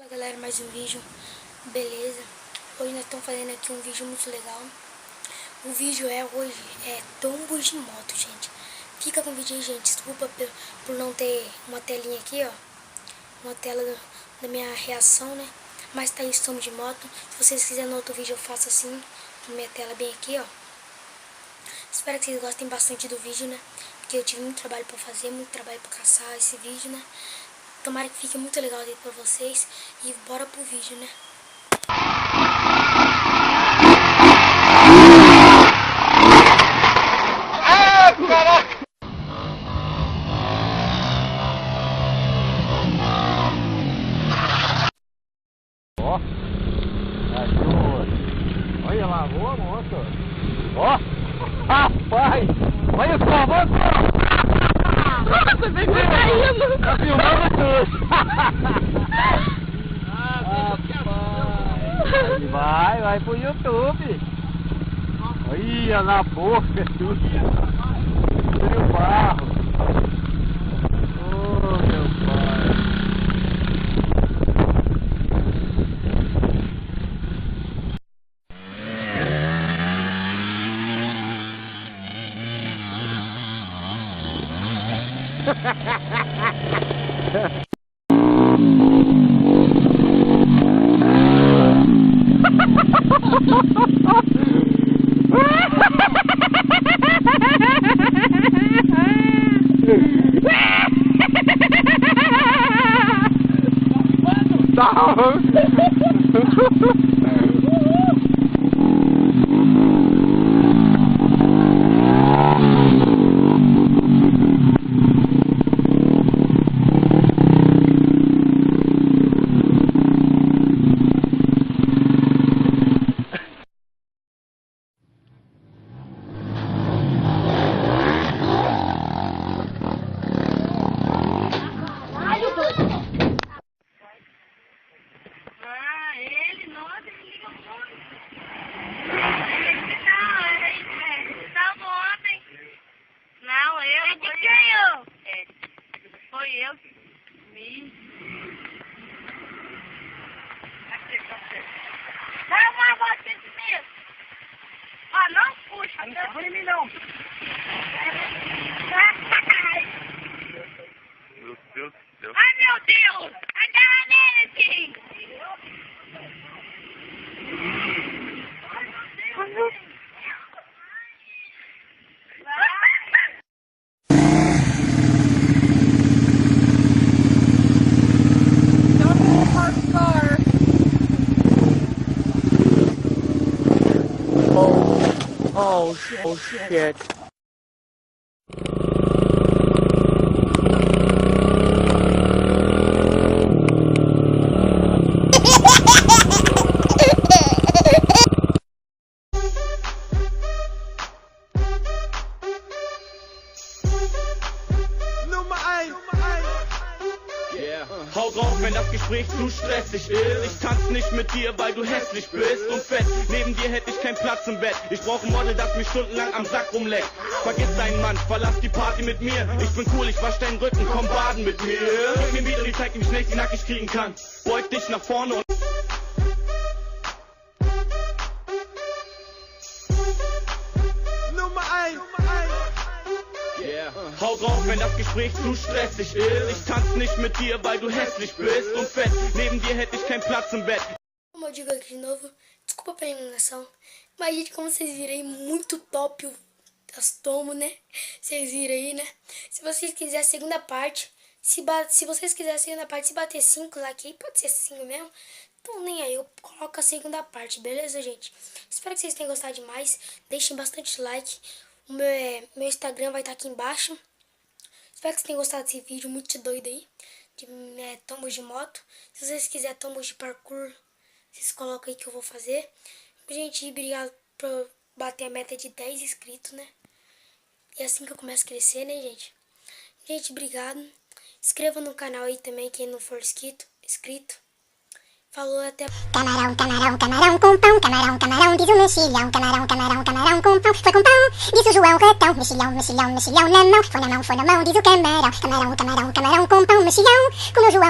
Fala galera, mais um vídeo, beleza? Hoje nós estamos fazendo aqui um vídeo muito legal. O vídeo hoje é tombos de moto, gente. Fica com o vídeo aí, gente. Desculpa por não ter uma telinha aqui, ó. Uma tela da minha reação, né? Mas tá aí tombo de moto. Se vocês quiserem no outro vídeo eu faço assim, com minha tela bem aqui, ó. Espero que vocês gostem bastante do vídeo, né? Porque eu tive muito trabalho pra fazer, muito trabalho pra caçar esse vídeo, né? Tomara que fique muito legal aí pra vocês. E bora pro vídeo, né? Ah, caraca! Ó, olha lá, boa moto. Ó, rapaz, olha só, moto. Nossa, você tá caindo. Tá filmando tudo. Vai pro YouTube. Olha na boca tudo. Olha o barro. Oh, meu pai. Foi eu que vi. Dá uma volta de mim. Ó, não puxa. Não foi em mim, não. Meu Deus do céu. Ai, meu Deus. Agarra nele, Tim. Ai, meu Deus. Oh shit. Hau drauf, wenn das Gespräch zu stressig ist. Ich tanz nicht mit dir, weil du hässlich bist und fett. Neben dir hätte ich keinen Platz im Bett. Ich brauch ein Model, das mich stundenlang am Sack rumleckt. Vergiss deinen Mann, verlass die Party mit mir. Ich bin cool, ich wasch deinen Rücken, komm baden mit mir. Gib mir wieder die Zeit, wie schnell ich sie nackig kriegen kann. Beug dich nach vorne und... Nummer 1. Hau drauf, wenn das Gespräch zu stressig ist. Ich tanz nicht mit dir, weil du hässlich bist und fett. Neben dir hätte ich keinen Platz im Bett. Como eu digo aqui de novo, desculpa pela iluminação. Mas, gente, como vocês viram aí, muito top as tombos, né? Vocês viram aí, né? Se vocês quiserem a segunda parte, se vocês quiserem a segunda parte, se bater 5 lá aqui, pode ser 5 mesmo. Então nem aí, eu coloco a segunda parte, beleza, gente? Espero que vocês tenham gostado demais. Deixem bastante like. O meu Instagram vai estar aqui embaixo. Espero que vocês tenham gostado desse vídeo muito doido aí. De tombos de moto. Se vocês quiserem tombos de parkour, vocês colocam aí que eu vou fazer. Gente, obrigado por bater a meta de 10 inscritos, né? E é assim que eu começo a crescer, né, gente? Gente, obrigado. Inscreva no canal aí também, quem não for inscrito. Falou, até... Camarão, camarão, camarão com pão. Camarão, camarão, diz o mexilhão. Camarão, camarão, camarão com pão. Foi com pão, diz o João Retão. Mexilhão, mexilhão, mexilhão na mão. Foi na mão, diz o camarão. Camarão, camarão, camarão com pão. Mexilhão, como o João.